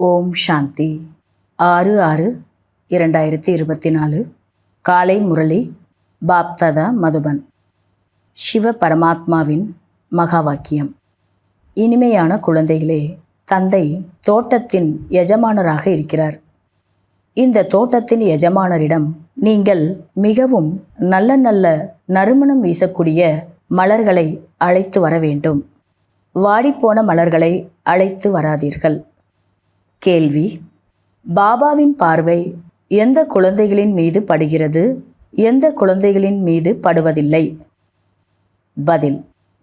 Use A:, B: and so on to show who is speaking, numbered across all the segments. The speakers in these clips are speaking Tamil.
A: ஓம் சாந்தி 6/6/2024 காலை முரளி பாப்தாதா மதுபன். சிவ பரமாத்மாவின் மகா வாக்கியம். இனிமையான குழந்தைகளே, தந்தை தோட்டத்தின் எஜமானராக இருக்கிறார். இந்த தோட்டத்தின் எஜமானரிடம் நீங்கள் மிகவும் நல்ல நல்ல நறுமணம் வீசக்கூடிய மலர்களை அழைத்து வர வேண்டும். வாடிப்போன மலர்களை அழைத்து வராதீர்கள். கேள்வி: பாபாவின் பார்வை எந்த குழந்தைகளின் மீது படுகிறது, எந்த குழந்தைகளின் மீது படுவதில்லை? பதில்: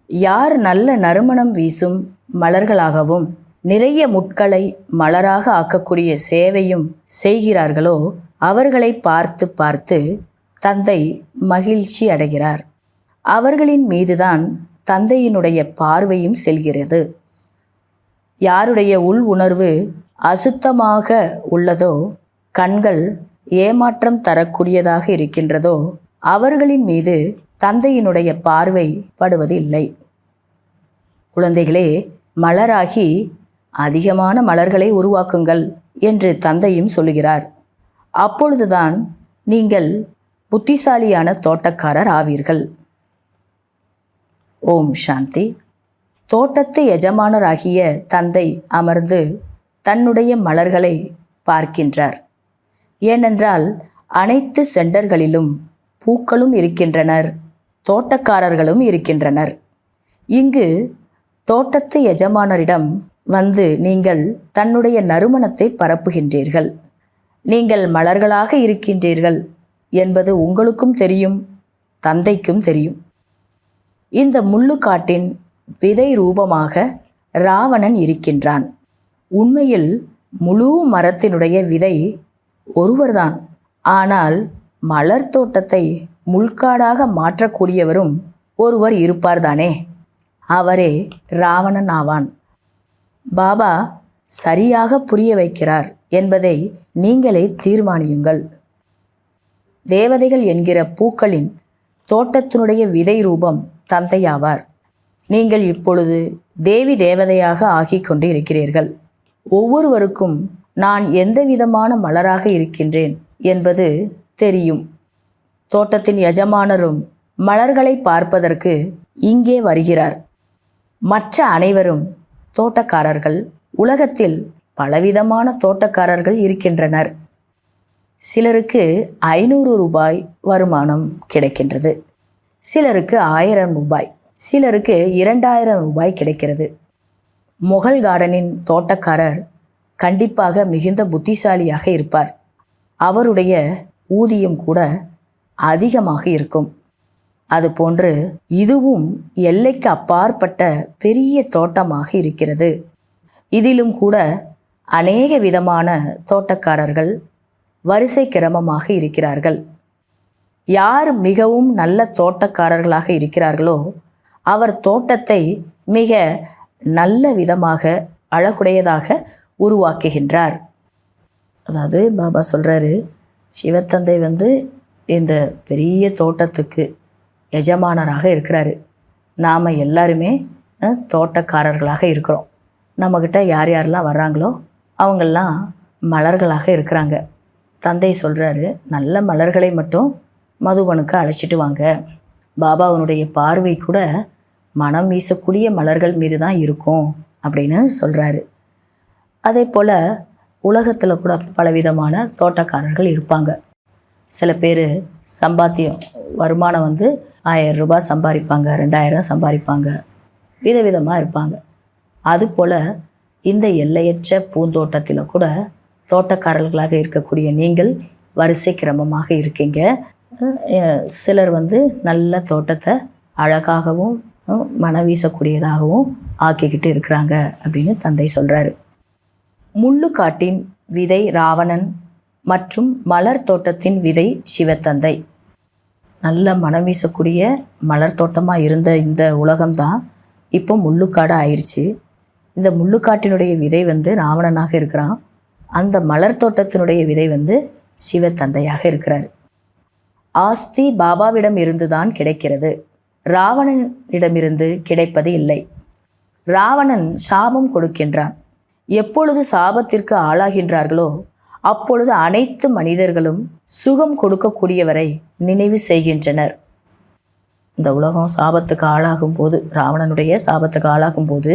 A: யார் நல்ல நறுமணம் வீசும் மலர்களாகவும் நிறைய முட்களை மலராக ஆக்கக்கூடிய சேவையும் செய்கிறார்களோ அவர்களை பார்த்து பார்த்து தந்தை மகிழ்ச்சி அடைகிறார். அவர்களின் மீதுதான் தந்தையினுடைய பார்வையும் செல்கிறது. யாருடைய உள் உணர்வு அசுத்தமாக உள்ளதோ, கண்கள் ஏமாற்றம் தரக்கூடியதாக இருக்கின்றதோ அவர்களின் மீது தந்தையினுடைய பார்வை படுவது இல்லை. குழந்தைகளே, மலராகி அதிகமான மலர்களை உருவாக்குங்கள் என்று தந்தையும் சொல்லுகிறார். அப்பொழுதுதான் நீங்கள் புத்திசாலியான தோட்டக்காரர் ஆவீர்கள். ஓம் சாந்தி. தோட்டத்து எஜமானராகிய தந்தை அமர்ந்து தன்னுடைய மலர்களை பார்க்கின்றார். ஏனென்றால் அனைத்து சென்டர்களிலும் பூக்களும் இருக்கின்றனர், தோட்டக்காரர்களும் இருக்கின்றனர். இங்கு தோட்டத்து எஜமானரிடம் வந்து நீங்கள் தன்னுடைய நறுமணத்தை பரப்புகின்றீர்கள். நீங்கள் மலர்களாக இருக்கின்றீர்கள் என்பது உங்களுக்கும் தெரியும், தந்தைக்கும் தெரியும். இந்த முள்ளுக்காட்டின் விதை ரூபமாக ராவணன் இருக்கின்றான். உண்மையில் முழு மரத்தினுடைய விதை ஒருவர்தான். ஆனால் மலர் தோட்டத்தை முள்காடாக மாற்றக்கூடியவரும் ஒருவர் இருப்பார்தானே, அவரே ராவணன் ஆவான். பாபா சரியாக புரிய வைக்கிறார் என்பதை நீங்களே தீர்மானியுங்கள். தேவதைகள் என்கிற பூக்களின் தோட்டத்தினுடைய விதை ரூபம் தந்தையாவார். நீங்கள் இப்பொழுது தேவி தேவதையாக ஆகிக் கொண்டு இருக்கிறீர்கள். ஒவ்வொருவருக்கும் நான் எந்த விதமான மலராக இருக்கின்றேன் என்பது தெரியும். தோட்டத்தின் எஜமானரும் மலர்களை பார்ப்பதற்கு இங்கே வருகிறார். மற்ற அனைவரும் தோட்டக்காரர்கள். உலகத்தில் பலவிதமான தோட்டக்காரர்கள் இருக்கின்றனர். சிலருக்கு 500 ரூபாய் வருமானம் கிடைக்கின்றது, சிலருக்கு 1000 ரூபாய், சிலருக்கு 2000 ரூபாய் கிடைக்கிறது. மொகல் கார்டனின் தோட்டக்காரர் கண்டிப்பாக மிகுந்த புத்திசாலியாக இருப்பார். அவருடைய ஊதியம் கூட அதிகமாக இருக்கும். அதுபோன்று இதுவும் எல்லைக்கு அப்பாற்பட்ட பெரிய தோட்டமாக இருக்கிறது. இதிலும் கூட அநேக விதமான தோட்டக்காரர்கள் வரிசை கிரமமாக இருக்கிறார்கள். யார் மிகவும் நல்ல தோட்டக்காரர்களாக இருக்கிறார்களோ அவர் தோட்டத்தை மிக நல்ல விதமாக அழகுடையதாக உருவாக்குகின்றார். அதாவது பாபா சொல்கிறாரு, சிவத்தந்தை இந்த பெரிய தோட்டத்துக்கு எஜமானராக இருக்கிறாரு. நாம் எல்லாருமே தோட்டக்காரர்களாக இருக்கிறோம். நம்மக்கிட்ட யார் யாரெல்லாம் வர்றாங்களோ அவங்கெல்லாம் மலர்களாக இருக்கிறாங்க. தந்தை சொல்கிறாரு, நல்ல மலர்களை மட்டும் மதுபனுக்கு அழைச்சிட்டு வாங்க. பாபாவனுடைய பார்வை கூட மனம் வீசக்கூடிய மலர்கள் மீது தான் இருக்கும் அப்படின்னு சொல்கிறாரு. அதே போல் உலகத்தில் கூட பலவிதமான தோட்டக்காரர்கள் இருப்பாங்க. சில பேர் சம்பாத்தியம் வருமானம் 1000 ரூபாய் சம்பாதிப்பாங்க, 2000 சம்பாதிப்பாங்க, விதவிதமாக இருப்பாங்க. அதுபோல் இந்த எல்லையற்ற பூந்தோட்டத்தில் கூட தோட்டக்காரர்களாக இருக்கக்கூடிய நீங்கள் வரிசை கிரமமாக இருக்கீங்க. சிலர் நல்ல தோட்டத்தை அழகாகவும் மனம் வீசக்கூடியதாகவும் ஆக்கிக்கிட்டு இருக்கிறாங்க அப்படின்னு தந்தை சொல்கிறாரு. முள்ளுக்காட்டின் விதை ராவணன் மற்றும் மலர் தோட்டத்தின் விதை சிவத்தந்தை. நல்ல மனம் வீசக்கூடிய மலர் தோட்டமாக இருந்த இந்த உலகம்தான் இப்போ முள்ளுக்காடு ஆயிடுச்சு. இந்த முள்ளுக்காட்டினுடைய விதை ராவணனாக இருக்கிறான். அந்த மலர் தோட்டத்தினுடைய விதை சிவத்தந்தையாக இருக்கிறார். ஆஸ்தி பாபாவிடம் இருந்துதான் கிடைக்கிறது, ராவணனிடமிருந்து கிடைப்பது இல்லை. ராவணன் சாபம் கொடுக்கின்றான். எப்பொழுது சாபத்திற்கு ஆளாகின்றார்களோ அப்பொழுது அனைத்து மனிதர்களும் சுகம் கொடுக்கக்கூடியவரை நினைவு செய்கின்றனர். இந்த உலகம் சாபத்துக்கு ஆளாகும் போது, ராவணனுடைய சாபத்துக்கு ஆளாகும் போது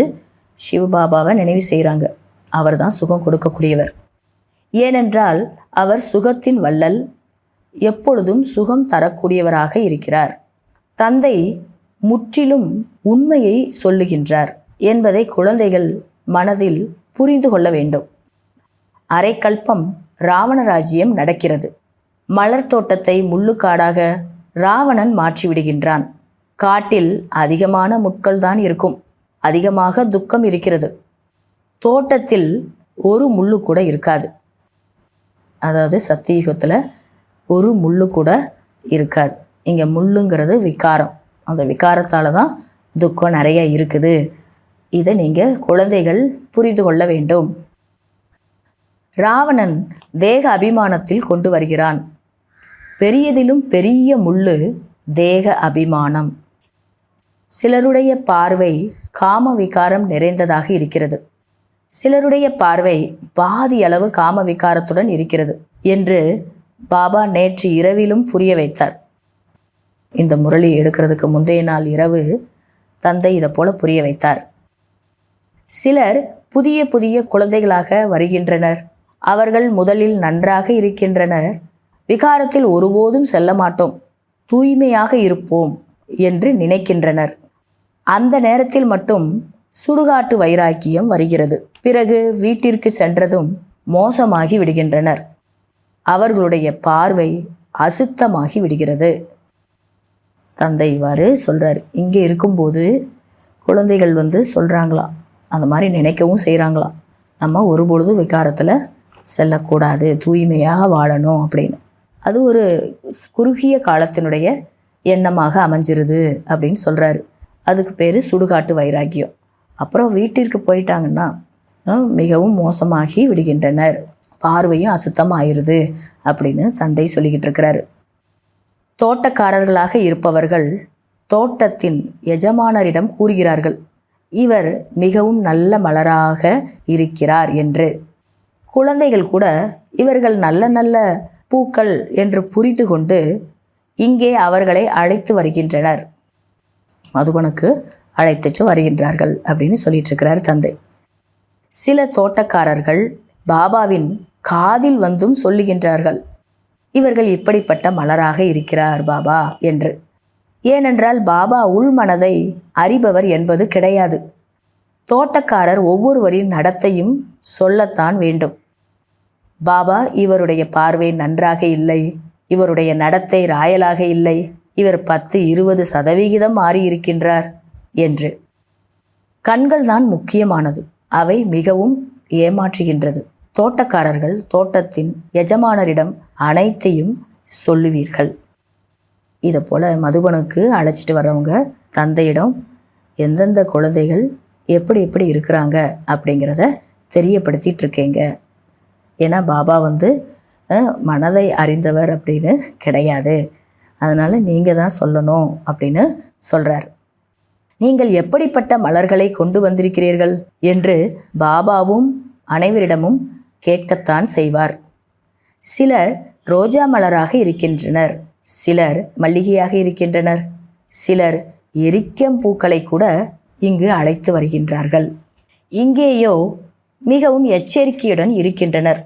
A: சிவபாபாவை நினைவு செய்கிறாங்க. அவர் தான் சுகம் கொடுக்கக்கூடியவர். ஏனென்றால் அவர் சுகத்தின் வள்ளல், எப்பொழுதும் சுகம் தரக்கூடியவராக இருக்கிறார். தந்தை முற்றிலும் உண்மையை சொல்லுகின்றார் என்பதை குழந்தைகள் மனதில் புரிந்து கொள்ள வேண்டும். அரைக்கல்பம் ராவண ராஜ்யம் நடக்கிறது. மலர் தோட்டத்தை முள்ளுக்காடாக ராவணன் மாற்றிவிடுகின்றான். காட்டில் அதிகமான முட்கள் தான் இருக்கும், அதிகமாக துக்கம் இருக்கிறது. தோட்டத்தில் ஒரு முள்ளு கூட இருக்காது. அதாவது சத்தியுகத்தில் ஒரு முள்ளு கூட இருக்காது. இங்கே முள்ளுங்கிறது விகாரம். அந்த விகாரத்தால் தான் துக்கம் நிறைய இருக்குது. இதை நீங்கள் குழந்தைகள் புரிந்து கொள்ள வேண்டும். ராவணன் தேக அபிமானத்தில் கொண்டு வருகிறான். பெரியதிலும் பெரிய முள்ளு தேக அபிமானம். சிலருடைய பார்வை காம விகாரம் நிறைந்ததாக இருக்கிறது, சிலருடைய பார்வை பாதி அளவு காம விகாரத்துடன் இருக்கிறது என்று பாபா நேற்று இரவிலும் புரிய வைத்தார். இந்த முரளி எடுக்கிறதுக்கு முந்தைய நாள் இரவு தந்தை இதை போல புரிய வைத்தார். சிலர் புதிய புதிய குழந்தைகளாக வருகின்றனர். அவர்கள் முதலில் நன்றாக இருக்கின்றனர். விகாரத்தில் ஒருபோதும் செல்ல மாட்டோம், தூய்மையாக இருப்போம் என்று நினைக்கின்றனர். அந்த நேரத்தில் மட்டும் சுடுகாட்டு வைராக்கியம் வருகிறது. பிறகு வீட்டிற்கு சென்றதும் மோசமாகி விடுகின்றனர். அவர்களுடைய பார்வை அசுத்தமாகி விடுகிறது. தந்தை இவ்வாறு சொல்கிறார். இங்கே இருக்கும்போது குழந்தைகள் சொல்கிறாங்களாம், அந்த மாதிரி நினைக்கவும் செய்கிறாங்களாம், நம்ம ஒருபொழுது விகாரத்தில் செல்லக்கூடாது, தூய்மையாக வாழணும் அப்படின்னு. அது ஒரு குறுகிய காலத்தினுடைய எண்ணமாக அமைஞ்சிருது அப்படின்னு சொல்கிறாரு. அதுக்கு பேர் சுடுகாட்டு வைராக்கியம். அப்புறம் வீட்டிற்கு போயிட்டாங்கன்னா மிகவும் மோசமாகி விடுகின்றனர், பார்வையும் அசுத்தமாயிருது அப்படின்னு தந்தை சொல்லிக்கிட்டு இருக்கிறாரு. தோட்டக்காரர்களாக இருப்பவர்கள் தோட்டத்தின் எஜமானரிடம் கூறுகிறார்கள், இவர் மிகவும் நல்ல மலராக இருக்கிறார் என்று. குழந்தைகள் கூட இவர்கள் நல்ல நல்ல பூக்கள் என்று புரிந்து கொண்டு இங்கே அவர்களை அழைத்து வருகின்றனர், மதுபனுக்கு அழைத்துட்டு வருகின்றார்கள் அப்படின்னு சொல்லிட்டு இருக்கிறார் தந்தை. சில தோட்டக்காரர்கள் பாபாவின் காதில் வந்தும் சொல்லுகின்றார்கள், இவர்கள் இப்படிப்பட்ட மலராக இருக்கிறார் பாபா என்று. ஏனென்றால் பாபா உள்மனதை அறிபவர் என்பது கிடையாது. தோட்டக்காரர் ஒவ்வொருவரின் நடத்தையும் சொல்லத்தான் வேண்டும். பாபா இவருடைய பார்வை நன்றாக இல்லை, இவருடைய நடத்தை ராயலாக இல்லை, இவர் 10-20% மாறியிருக்கின்றார் என்று. கண்கள் தான் முக்கியமானது, அவை மிகவும் ஏமாற்றுகின்றது. தோட்டக்காரர்கள் தோட்டத்தின் எஜமானரிடம் அனைத்தையும் சொல்லுவீர்கள். இதை போல் மதுபனுக்கு அழைச்சிட்டு வர்றவங்க தந்தையிடம் எந்தெந்த குழந்தைகள் எப்படி எப்படி இருக்கிறாங்க அப்படிங்கிறத தெரியப்படுத்திட்டு இருக்கீங்க. ஏன்னா பாபா மனதை அறிந்தவர் அப்படின்னு கிடையாது, அதனால் நீங்கள் தான் சொல்லணும் அப்படின்னு சொல்கிறார். நீங்கள் எப்படிப்பட்ட மலர்களை கொண்டு வந்திருக்கிறீர்கள் என்று பாபாவும் அனைவரிடமும் கேட்கத்தான் செய்வார். சிலர் ரோஜா மலராக இருக்கின்றனர், சிலர் மல்லிகையாக இருக்கின்றனர், சிலர் எரிக்கம் பூக்களை கூட இங்கு அழைத்து வருகின்றார்கள். இங்கேயோ மிகவும் எச்சரிக்கையுடன் இருக்கின்றனர்.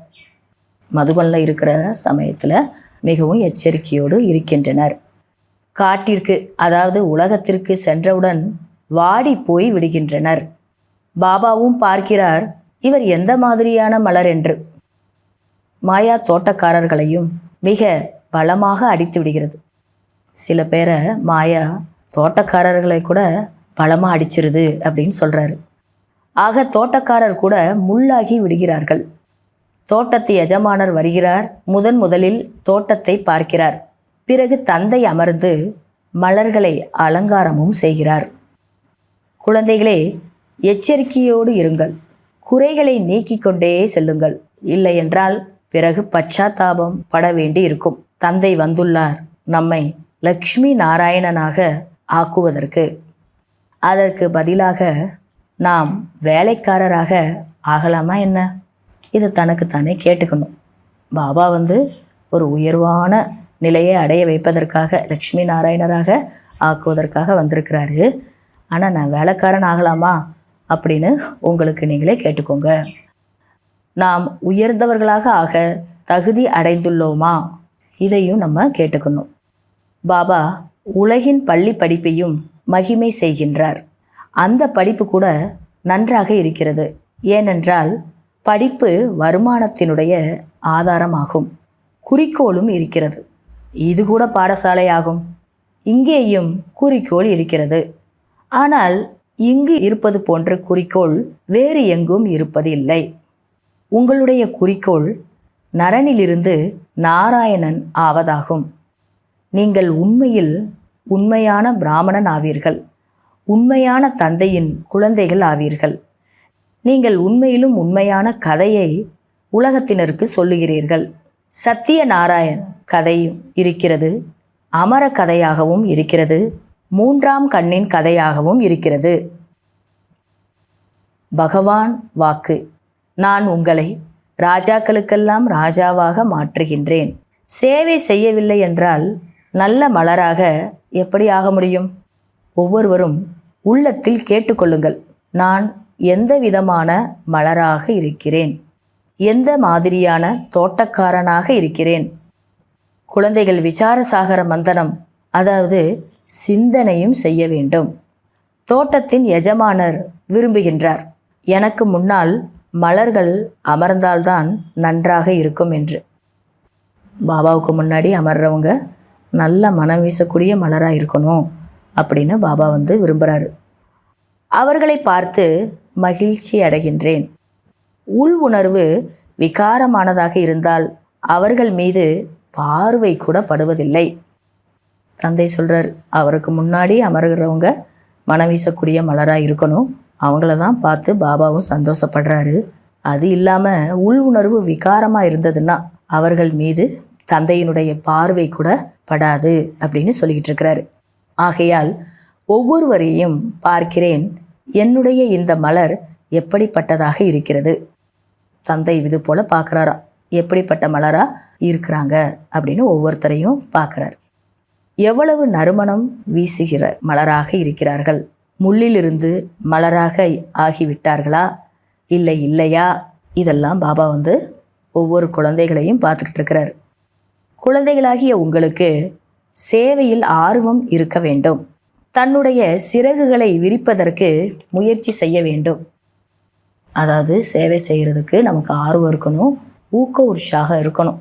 A: மதுபனில் இருக்கிற சமயத்தில் மிகவும் எச்சரிக்கையோடு இருக்கின்றனர். காட்டிற்கு, அதாவது உலகத்திற்கு சென்றவுடன் வாடி போய் விடுகின்றனர். பாபாவும் பார்க்கிறார், இவர் எந்த மாதிரியான மலர் என்று. மாயா தோட்டக்காரர்களையும் மிக பலமாக அடித்து விடுகிறது. சில பேரை மாயா தோட்டக்காரர்களை கூட பலமாக அடிச்சிருது அப்படின்னு சொல்கிறாரு. ஆக தோட்டக்காரர் கூட முள்ளாகி விடுகிறார்கள். தோட்டத்து எஜமானர் வருகிறார், முதலில் தோட்டத்தை பார்க்கிறார். பிறகு தந்தை அமர்ந்து மலர்களை அலங்காரமும் செய்கிறார். குழந்தைகளே, எச்சரிக்கையோடு இருங்கள், குறைகளை நீக்கிக் கொண்டே செல்லுங்கள், இல்லை என்றால் பிறகு பச்சாத்தாபம் பட வேண்டி இருக்கும். தந்தை வந்துள்ளார் நம்மை லக்ஷ்மி நாராயணனாக ஆக்குவதற்கு. அதற்கு பதிலாக நாம் வேலைக்காரராக ஆகலாமா என்ன? இதை தனக்குத்தானே கேட்டுக்கணும். பாபா ஒரு உயர்வான நிலையை அடைய வைப்பதற்காக, லக்ஷ்மி நாராயணராக ஆக்குவதற்காக வந்திருக்கிறாரு. ஆனால் நான் வேலைக்காரன் ஆகலாமா அப்படின்னு உங்களுக்கு நீங்களே கேட்டுக்கோங்க. நாம் உயர்ந்தவர்களாக ஆக தகுதி அடைந்துள்ளோமா? இதையும் நம்ம கேட்டுக்கணும். பாபா உலகின் பள்ளி படிப்பையும் மகிமை செய்கின்றார். அந்த படிப்பு கூட நன்றாக இருக்கிறது. ஏனென்றால் படிப்பு வருமானத்தினுடைய ஆதாரமாகும். குறிக்கோளும் இருக்கிறது. இது கூட பாடசாலையாகும். இங்கேயும் குறிக்கோள் இருக்கிறது. ஆனால் இங்கு இருப்பது போன்ற குறிக்கோள் வேறு எங்கும் இருப்பது இல்லை. உங்களுடைய குறிக்கோள் நரனிலிருந்து நாராயணன் ஆவதாகும். நீங்கள் உண்மையில் உண்மையான பிராமணன் ஆவீர்கள். உண்மையான தந்தையின் குழந்தைகள் ஆவீர்கள். நீங்கள் உண்மையிலும் உண்மையான கதையை உலகத்தினருக்கு சொல்லுகிறீர்கள். சத்திய நாராயண கதையும் இருக்கிறது, அமர கதையாகவும் இருக்கிறது, மூன்றாம் கண்ணின் கதையாகவும் இருக்கிறது. பகவான் வாக்கு: நான் உங்களை ராஜாக்களுக்கெல்லாம் ராஜாவாக மாற்றுகின்றேன். சேவை செய்யவில்லை என்றால் நல்ல மலராக எப்படி ஆக முடியும்? ஒவ்வொருவரும் உள்ளத்தில் கேட்டுக்கொள்ளுங்கள். நான் எந்த விதமான மலராக இருக்கிறேன்? எந்த மாதிரியான தோட்டக்காரனாக இருக்கிறேன்? குழந்தைகள் விசாரசாகர மந்தனம், அதாவது சிந்தனையும் செய்ய வேண்டும். தோட்டத்தின் எஜமானர் விரும்புகின்றார், எனக்கு முன்னால் மலர்கள் அமர்ந்தால்தான் நன்றாக இருக்கும் என்று. பாபாவுக்கு முன்னாடி அமர்றவங்க நல்ல மனம் வீசக்கூடிய மலராக இருக்கணும் அப்படின்னு பாபா விரும்புகிறாரு. அவர்களை பார்த்து மகிழ்ச்சி அடைகின்றேன். உள் உணர்வு விகாரமானதாக இருந்தால் அவர்கள் மீது பார்வை கூட படுவதில்லை. தந்தை சொல்கிறார், அவருக்கு முன்னாடி அமர்கிறவங்க மனம் வீசக்கூடிய மலராக இருக்கணும். அவங்கள தான் பார்த்து பாபாவும் சந்தோஷப்படுறாரு. அது இல்லாமல் உள் உணர்வு விகாரமாக இருந்ததுன்னா அவர்கள் மீது தந்தையினுடைய பார்வை கூட படாது அப்படின்னு சொல்லிக்கிட்டு இருக்கிறாரு. ஆகையால் ஒவ்வொருவரையும் பார்க்கிறேன், என்னுடைய இந்த மலர் எப்படிப்பட்டதாக இருக்கிறது. தந்தை இது போல் பார்க்குறாரா, எப்படிப்பட்ட மலராக இருக்கிறாங்க அப்படின்னு ஒவ்வொருத்தரையும் பார்க்குறார். எவ்வளவு நறுமணம் வீசுகிற மலராக இருக்கிறார்கள். முள்ளிலிருந்து மலராக ஆகிவிட்டார்களா இல்லை இல்லையா? இதெல்லாம் பாபா ஒவ்வொரு குழந்தைகளையும் பார்த்துக்கிட்டு இருக்கிறார். குழந்தைகளாகிய உங்களுக்கு சேவையில் ஆர்வம் இருக்க வேண்டும். தன்னுடைய சிறகுகளை விரிப்பதற்கு முயற்சி செய்ய வேண்டும். அதாவது சேவை செய்கிறதுக்கு நமக்கு ஆர்வம் இருக்கணும், ஊக்க உற்சாகம் இருக்கணும்.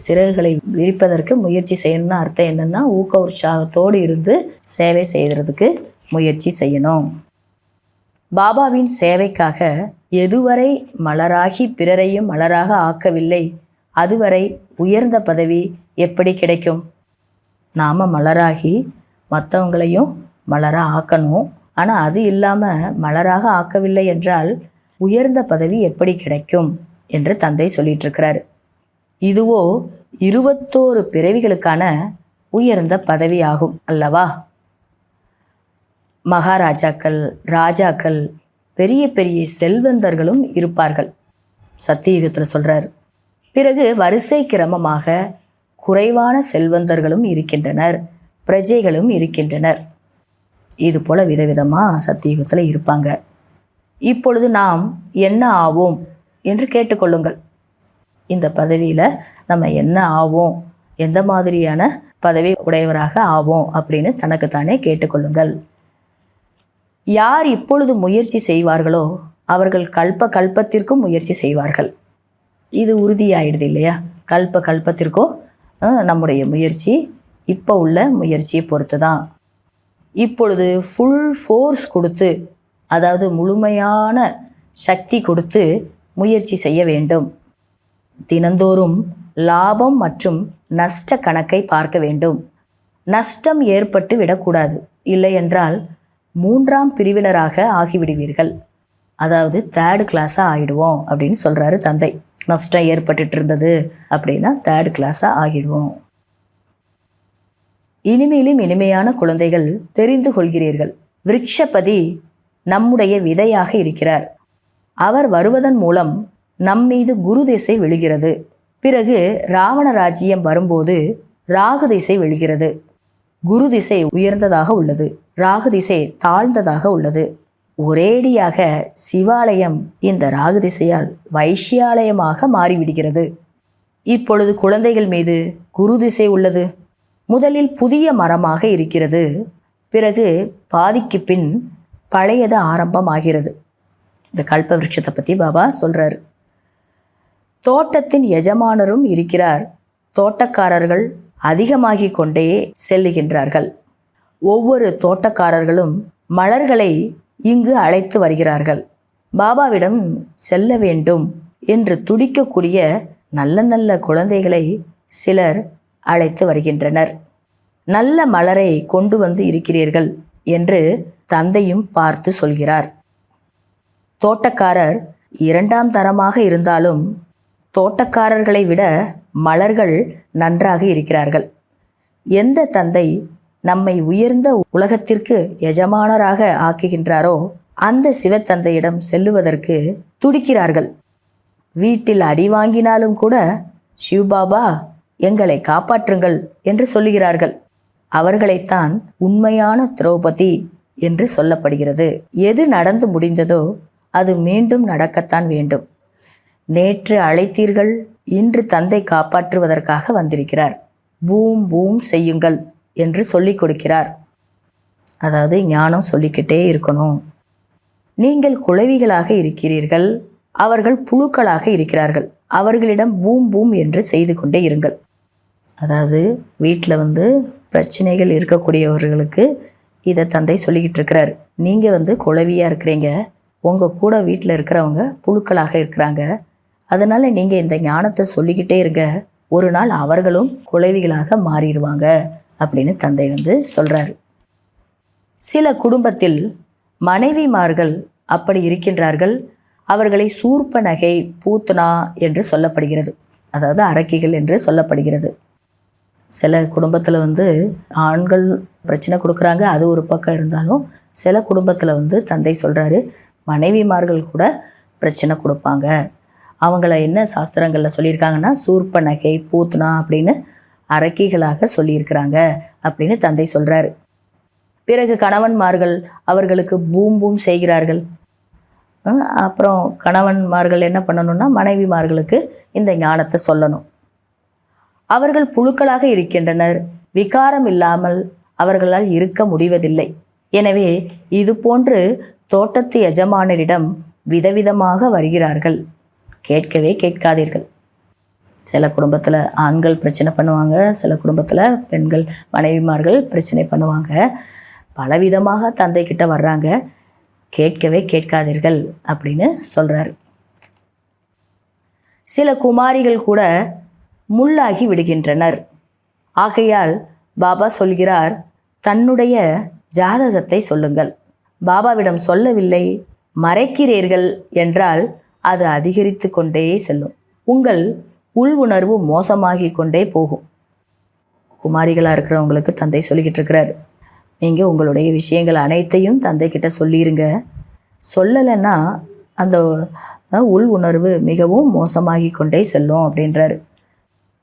A: சிறகுகளை விரிப்பதற்கு முயற்சி செய்யணும்னு அர்த்தம் என்னென்னா, ஊக்க உற்சாகத்தோடு இருந்து சேவை செய்கிறதுக்கு முயற்சி செய்யணும். பாபாவின் சேவைக்காக எதுவரை மலராகி பிறரையும் மலராக ஆக்கவில்லை, அதுவரை உயர்ந்த பதவி எப்படி கிடைக்கும்? நாம் மலராகி மற்றவங்களையும் மலராக ஆக்கணும். ஆனால் அது இல்லாமல் மலராக ஆக்கவில்லை என்றால் உயர்ந்த பதவி எப்படி கிடைக்கும் என்று தந்தை சொல்லிட்டு இருக்கிறார். இதுவோ 21 பிறவிகளுக்கான உயர்ந்த பதவி ஆகும் அல்லவா? மகாராஜாக்கள், ராஜாக்கள், பெரிய பெரிய செல்வந்தர்களும் இருப்பார்கள் சத்தியுகத்தில் சொல்கிறார். பிறகு வரிசை கிரமமாக குறைவான செல்வந்தர்களும் இருக்கின்றனர், பிரஜைகளும் இருக்கின்றனர். இது போல் விதவிதமாக சத்தியுகத்தில் இருப்பாங்க. இப்பொழுது நாம் என்ன ஆவோம் என்று கேட்டுக்கொள்ளுங்கள். இந்த பதவியில் நம்ம என்ன ஆவோம், எந்த மாதிரியான பதவி உடையவராக ஆவோம் அப்படின்னு தனக்குத்தானே கேட்டுக்கொள்ளுங்கள். யார் இப்பொழுது முயற்சி செய்வார்களோ அவர்கள் கல்பத்திற்கும் முயற்சி செய்வார்கள். இது உறுதியாயிடுது இல்லையா? கல்பத்திற்கும் நம்முடைய முயற்சி இப்போ உள்ள முயற்சியை பொறுத்து தான். இப்பொழுது ஃபுல் ஃபோர்ஸ் கொடுத்து, அதாவது முழுமையான சக்தி கொடுத்து முயற்சி செய்ய வேண்டும். தினந்தோறும் லாபம் மற்றும் நஷ்ட கணக்கை பார்க்க வேண்டும். நஷ்டம் ஏற்பட்டு விடக்கூடாது, இல்லை என்றால் 3ஆம் பிரிவினராக ஆகிவிடுவீர்கள். அதாவது 3rd கிளாஸாக ஆகிடுவோம் அப்படின்னு சொல்கிறாரு தந்தை. நஷ்டம் ஏற்பட்டு இருந்தது அப்படின்னா 3rd கிளாஸாக ஆகிடுவோம். இனிமேலும் இனிமையான குழந்தைகள் தெரிந்து கொள்கிறீர்கள், விருட்சபதி நம்முடைய விதையாக இருக்கிறார். அவர் வருவதன் மூலம் நம்மீது குரு திசை விழுகிறது. பிறகு ராவண ராஜ்யம் வரும்போது ராகு திசை விழுகிறது. குரு திசை உயர்ந்ததாக உள்ளது, ராகு திசை தாழ்ந்ததாக உள்ளது. ஒரேடியாக சிவாலயம் இந்த ராகு திசையால் வைஷ்யாலயமாக மாறிவிடுகிறது. இப்பொழுது குழந்தைகள் மீது குரு திசை உள்ளது. முதலில் புதிய மரமாக இருக்கிறது, பிறகு பாதிக்கு பின் பழையது ஆரம்பமாகிறது. இந்த கல்ப விருட்சத்தை பற்றி பாபா சொல்கிறார். தோட்டத்தின் எஜமானரும் இருக்கிறார். தோட்டக்காரர்கள் அதிகமாகி கொண்டே செல்லுகின்றார்கள். ஒவ்வொரு தோட்டக்காரர்களும் மலர்களை இங்கு அழைத்து வருகிறார்கள். பாபாவிடம் செல்ல வேண்டும் என்று துடிக்கக்கூடிய நல்ல நல்ல குழந்தைகளை சிலர் அழைத்து வருகின்றனர். நல்ல மலரை கொண்டு வந்து இருக்கிறீர்கள் என்று தந்தையும் பார்த்து சொல்கிறார். தோட்டக்காரர் இரண்டாம் தரமாக இருந்தாலும் தோட்டக்காரர்களை விட மலர்கள் நன்றாக இருக்கிறார்கள். எந்த தந்தை நம்மை உயர்ந்த உலகத்திற்கு எஜமானராக ஆக்குகின்றாரோ அந்த சிவத்தந்தையிடம் செல்லுவதற்கு துடிக்கிறார்கள். வீட்டில் அடி வாங்கினாலும் கூட சிவபாபா எங்களை காப்பாற்றுங்கள் என்று சொல்லுகிறார்கள். அவர்களைத்தான் உண்மையான திரௌபதி என்று சொல்லப்படுகிறது. எது நடந்து முடிந்ததோ அது மீண்டும் நடக்கத்தான் வேண்டும். நேற்று அழைத்தீர்கள், இன்று தந்தை காப்பாற்றுவதற்காக வந்திருக்கிறார். பூம் பூம் செய்யுங்கள் என்று சொல்லிக் கொடுக்கிறார். அதாவது ஞானம் சொல்லிக்கிட்டே இருக்கணும். நீங்கள் குழவிகளாக இருக்கிறீர்கள், அவர்கள் புழுக்களாக இருக்கிறார்கள். அவர்களிடம் பூம் பூம் என்று செய்து கொண்டே இருங்கள். அதாவது வீட்டில் பிரச்சனைகள் இருக்கக்கூடியவர்களுக்கு இதை தந்தை சொல்லிக்கிட்டு இருக்கிறார். நீங்கள் குழவியாக இருக்கிறீங்க, உங்கள் கூட வீட்டில் இருக்கிறவங்க புழுக்களாக இருக்கிறாங்க. அதனால் நீங்கள் இந்த ஞானத்தை சொல்லிக்கிட்டே இருங்க. ஒரு நாள் அவர்களும் குழவிகளாக மாறிடுவாங்க அப்படின்னு தந்தை சொல்கிறார். சில குடும்பத்தில் மனைவிமார்கள் அப்படி இருக்கின்றார்கள். அவர்களை சூர்பனகை, பூத்னா என்று சொல்லப்படுகிறது. அதாவது அரக்கிகள் என்று சொல்லப்படுகிறது. சில குடும்பத்தில் ஆண்கள் பிரச்சனை கொடுக்குறாங்க, அது ஒரு பக்கம் இருந்தாலும் சில குடும்பத்தில் தந்தை சொல்கிறாரு மனைவிமார்கள் கூட பிரச்சனை கொடுப்பாங்க. அவங்கள என்ன சாஸ்திரங்களில் சொல்லியிருக்காங்கன்னா சூர்பனகை, பூத்னா அப்படின்னு அரக்கிகளாக சொல்லியிருக்கிறாங்க அப்படின்னு தந்தை சொல்கிறாரு. பிறகு கணவன்மார்கள் அவர்களுக்கு பூம் பூம் செய்கிறார்கள். அப்புறம் கணவன்மார்கள் என்ன பண்ணணும்னா மனைவிமார்களுக்கு இந்த ஞானத்தை சொல்லணும். அவர்கள் புழுக்களாக இருக்கின்றனர், விகாரம் இல்லாமல் அவர்களால் இருக்க முடிவதில்லை. எனவே இது போன்று தோட்டத்து எஜமானரிடம் விதவிதமாக வருகிறார்கள். கேட்கவே கேட்காதீர்கள். சில குடும்பத்தில் ஆண்கள் பிரச்சனை பண்ணுவாங்க, சில குடும்பத்தில் பெண்கள் மனைவிமார்கள் பிரச்சனை பண்ணுவாங்க. பலவிதமாக தந்தை கிட்ட வர்றாங்க. கேட்கவே கேட்காதீர்கள் அப்படின்னு சொல்கிறார். சில குமாரிகள் கூட முள்ளாகி விடுகின்றனர். ஆகையால் பாபா சொல்கிறார், தன்னுடைய ஜாதகத்தை சொல்லுங்கள். பாபாவிடம் சொல்லவில்லை, மறைக்கிறீர்கள் என்றால் அது அதிகரித்து கொண்டே செல்லும். உங்கள் உள் உணர்வு மோசமாகி கொண்டே போகும். குமாரிகளாக இருக்கிறவங்களுக்கு தந்தை சொல்லிக்கிட்டு இருக்கிறார், நீங்கள் உங்களுடைய விஷயங்கள் அனைத்தையும் தந்தைக்கிட்ட சொல்லிடுங்க. சொல்லலைன்னா அந்த உள் உணர்வு மிகவும் மோசமாகி கொண்டே செல்லும் அப்படின்றார்.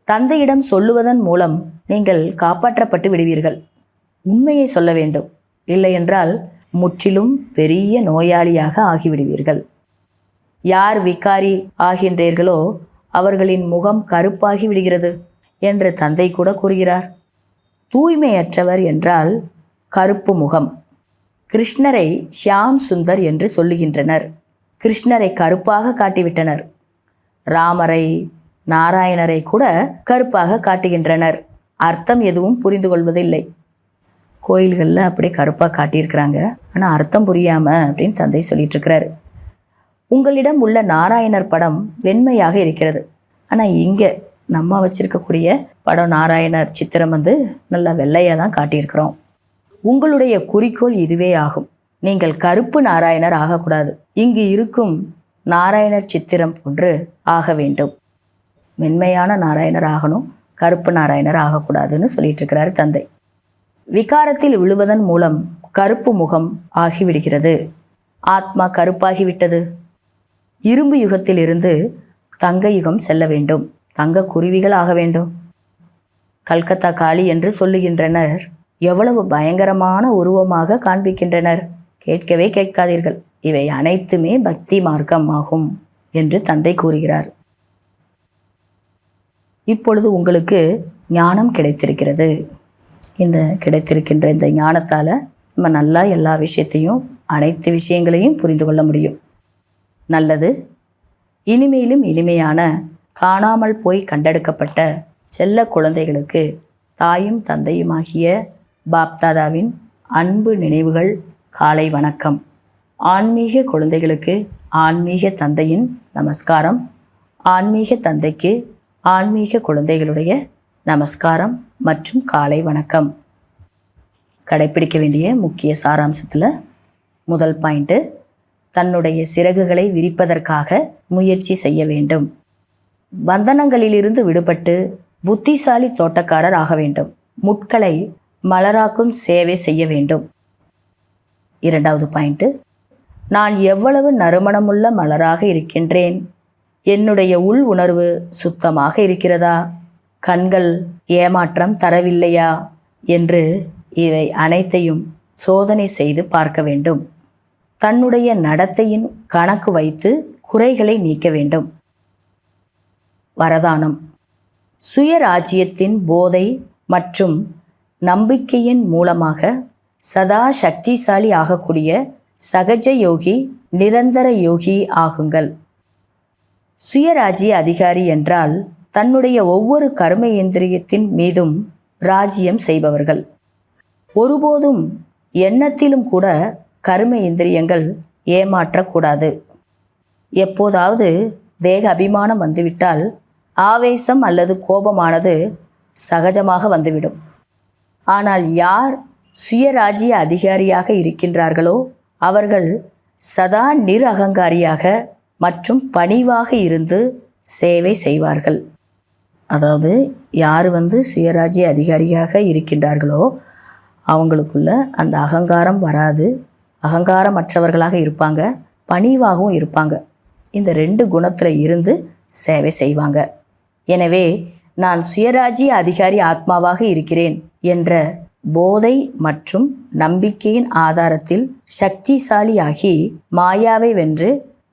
A: தந்தையிடம் சொல்லுவதன் மூலம் நீங்கள் காப்பாற்றப்பட்டு விடுவீர்கள். உண்மையை சொல்ல வேண்டும், இல்லை என்றால் முற்றிலும் பெரிய நோயாளியாக ஆகிவிடுவீர்கள். யார் விகாரி ஆகின்றீர்களோ அவர்களின் முகம் கருப்பாகி விடுகிறது என்று தந்தை கூட கூறுகிறார். தூய்மையற்றவர் என்றால் கருப்பு முகம். கிருஷ்ணரை ஷியாம் சுந்தர் என்று சொல்லுகின்றனர். கிருஷ்ணரை கருப்பாக காட்டிவிட்டனர். ராமரை, நாராயணரை கூட கருப்பாக காட்டுகின்றனர். அர்த்தம் எதுவும் புரிந்து கொள்வதில்லை. கோயில்களில் அப்படியே கருப்பாக காட்டியிருக்கிறாங்க, ஆனால் அர்த்தம் புரியாமல் அப்படின்னு தந்தை சொல்லிட்டு இருக்கிறார். உங்களிடம் உள்ள நாராயணர் படம் வெண்மையாக இருக்கிறது, ஆனால் இங்கே நம்ம வச்சிருக்கக்கூடிய படம் நாராயணர் சித்திரம் நல்லா வெள்ளையாக தான் காட்டியிருக்கிறோம். உங்களுடைய குறிக்கோள் இதுவே ஆகும். நீங்கள் கருப்பு நாராயணர் ஆகக்கூடாது. இங்கு இருக்கும் நாராயணர் சித்திரம் போன்று ஆக வேண்டும். மென்மையான நாராயணர் ஆகணும், கருப்பு நாராயணர் ஆகக்கூடாதுன்னு சொல்லிட்டு இருக்கிறார் தந்தை. விகாரத்தில் விழுவதன் மூலம் கருப்பு முகம் ஆகிவிடுகிறது. ஆத்மா கருப்பாகிவிட்டது. இரும்பு யுகத்திலிருந்து தங்க யுகம் செல்ல வேண்டும். தங்க குருவிகள் ஆக வேண்டும். கல்கத்தா காளி என்று சொல்லுகின்றனர். எவ்வளவு பயங்கரமான உருவமாக காண்பிக்கின்றனர். கேட்கவே கேட்காதீர்கள். இவை அனைத்துமே பக்தி மார்க்கம் ஆகும் என்று தந்தை கூறுகிறார். இப்பொழுது உங்களுக்கு ஞானம் கிடைத்திருக்கிறது. கிடைத்திருக்கின்ற இந்த ஞானத்தால் நம்ம நல்லா எல்லா விஷயத்தையும், அனைத்து விஷயங்களையும் புரிந்து கொள்ள முடியும். நல்லது. இனிமேலும் இனிமையான காணாமல் போய் கண்டெடுக்கப்பட்ட செல்ல குழந்தைகளுக்கு தாயும் தந்தையுமாகிய பாப்தாதாவின் அன்பு நினைவுகள். காலை வணக்கம். ஆன்மீக குழந்தைகளுக்கு ஆன்மீக தந்தையின் நமஸ்காரம். ஆன்மீக தந்தைக்கு ஆன்மீக குழந்தைகளுடைய நமஸ்காரம் மற்றும் காலை வணக்கம். கடைப்பிடிக்க வேண்டிய முக்கிய சாராம்சத்தில் முதல் பாயிண்ட்டு, தன்னுடைய சிறகுகளை விரிப்பதற்காக முயற்சி செய்ய வேண்டும். பந்தனங்களிலிருந்து விடுபட்டு புத்திசாலி தோட்டக்காரர் ஆக வேண்டும். முட்களை மலராக்கும் சேவை செய்ய வேண்டும். இரண்டாவது பாயிண்ட்டு, நான் எவ்வளவு நறுமணமுள்ள மலராக இருக்கின்றேன். என்னுடைய உள் உணர்வு சுத்தமாக இருக்கிறதா? கண்கள் ஏமாற்றம் தரவில்லையா என்று இவை அனைத்தையும் சோதனை செய்து பார்க்க வேண்டும். தன்னுடைய நடத்தையின் கணக்கு வைத்து குறைகளை நீக்க வேண்டும். வரதானம், சுயராஜ்யத்தின் போதை மற்றும் நம்பிக்கையின் மூலமாக சதா சக்திசாலி ஆகக்கூடிய சகஜ யோகி, நிரந்தர யோகி ஆகுங்கள். சுயராஜ்ய அதிகாரி என்றால் தன்னுடைய ஒவ்வொரு கர்மேந்திரியத்தின் மீதும் ராஜ்யம் செய்பவர்கள். ஒருபோதும் எண்ணத்திலும் கூட கர்ம இந்திரியங்கள் ஏமாற்றக்கூடாது. எப்போதாவது தேக அபிமானம் வந்துவிட்டால் ஆவேசம் அல்லது கோபமானது சகஜமாக வந்துவிடும். ஆனால் யார் சுயராஜ்ய அதிகாரியாக இருக்கின்றார்களோ அவர்கள் சதா நிரகங்காரியாக மற்றும் பணிவாக இருந்து சேவை செய்வார்கள். அதாவது யார் சுயராஜ்ய அதிகாரியாக இருக்கின்றார்களோ அவங்களுக்குள்ள அந்த அகங்காரம் வராது. அகங்காரமற்றவர்களாக இருப்பாங்க, பணிவாகவும் இருப்பாங்க. இந்த 2 குணத்தில் இருந்து சேவை செய்வாங்க. எனவே நான் சுயராஜ்ய அதிகாரி ஆத்மாவாக இருக்கிறேன் என்ற போதை மற்றும் நம்பிக்கையின் ஆதாரத்தில் சக்திசாலியாகி மாயாவை வென்று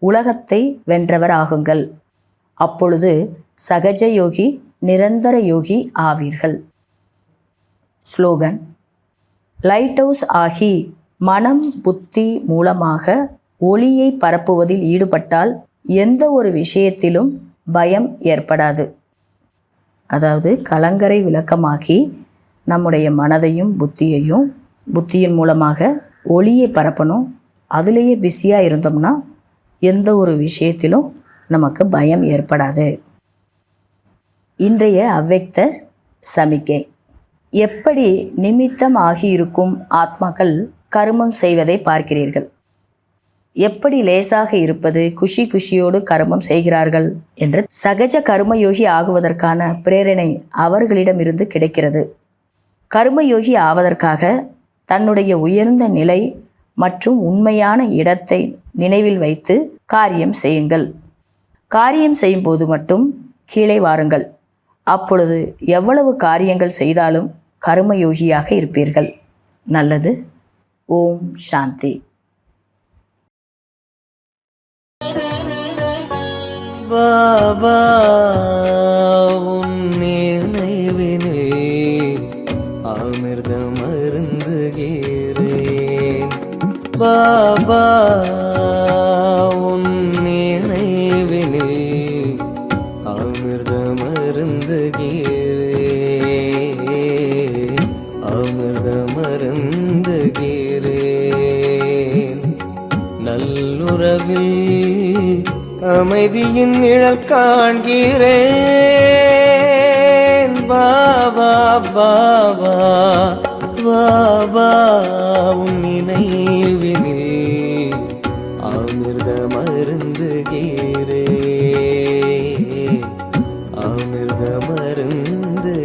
A: உலகத்தை வென்றவர் ஆகுங்கள். அப்பொழுது சகஜ யோகி, நிரந்தர யோகி ஆவீர்கள். ஸ்லோகன், லைட் ஹவுஸ் ஆகி மனம் புத்தி மூலமாக ஒளியை பரப்புவதில் ஈடுபட்டால் எந்த ஒரு விஷயத்திலும் பயம் ஏற்படாது. அதாவது கலங்கரை விளக்கமாக்கி நம்முடைய மனதையும் புத்தியின் மூலமாக ஒளியை பரப்பணும். அதுலேயே பிஸியாக இருந்தோம்னா எந்த ஒரு விஷயத்திலும் நமக்கு பயம் ஏற்படாது. இன்றைய அவ்வக்த சமிக்கை, எப்படி நிமித்தம் ஆகியிருக்கும் ஆத்மாக்கள் கர்மம் செய்வதை பார்க்கிறீர்கள். எப்படி லேசாக இருப்பது, குஷியோடு கர்மம் செய்கிறார்கள் என்று சகஜ கர்மயோகி ஆகுவதற்கான பிரேரணை அவர்களிடமிருந்து கிடைக்கிறது. கர்மயோகி ஆவதற்காக தன்னுடைய உயர்ந்த நிலை மற்றும் உண்மையான இடத்தை நினைவில் வைத்து காரியம் செய்யுங்கள். காரியம் செய்யும்போது மட்டும் கீழே வாருங்கள். அப்பொழுது எவ்வளவு காரியங்கள் செய்தாலும் கர்மயோகியாக இருப்பீர்கள். நல்லது. ஓம் சாந்தி.
B: பாபா உன் நினைவிலே அமிர்தம் அருந்துகிறேன். பாபா உன் நினைவிலே அமிர்தம் அருந்துகிறேன். அமிர்தம் அருந்துகிறேன். நல்லுறவில் அமைதியின் நிழல் காண்கிறேன். பாபா பாபா பாபா உன் நினைவினில் அமிர்தம் அருந்துகிறேன். அமிர்தம் அருந்துகிறேன்.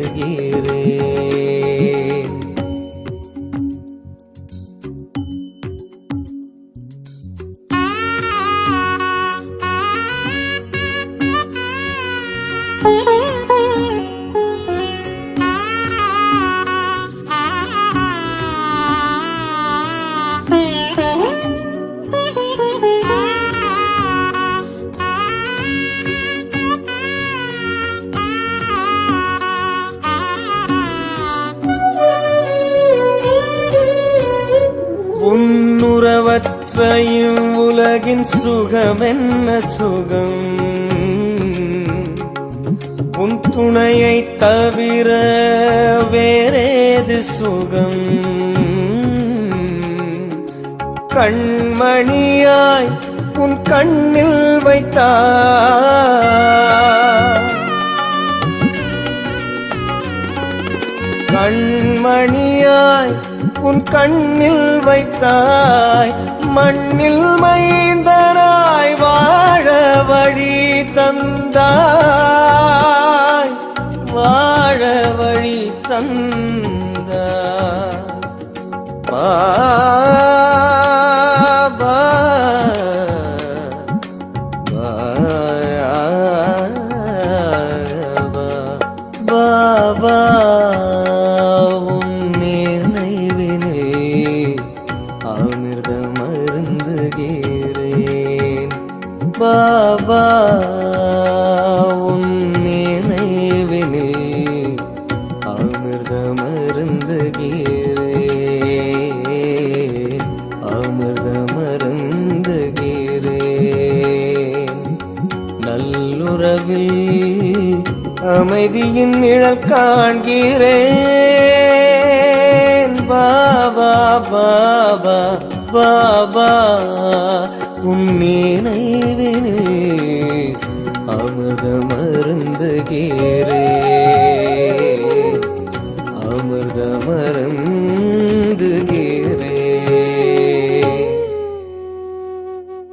B: உலகின் சுகம் என்ன சுகம், உன் துணையை தவிர வேறேது சுகம். கண்மணியாய் உன் கண்ணில் வைத்தாய், கண்மணியாய் உன் கண்ணில் வைத்தாய். மண்ணில் மைந்தனாய் வாழ வழி தந்தாய், வாழ வழி தந்தாய். பாபா பாபா உன் நினைவினில் அமிர்தம் அருந்துகிறேன். பாபா உன் நினைவினில் அமிர்தம் அருந்துகிறேன், அமிர்தம் அருந்துகிறேன். நல்லுறவில் அமைதியின் நிழல் காண்கிறேன். பாபா பாபா பாபா உன் நினைவினில் அமிர்தம் அருந்துகிறேன், அமிர்தம் அருந்துகிறேன்.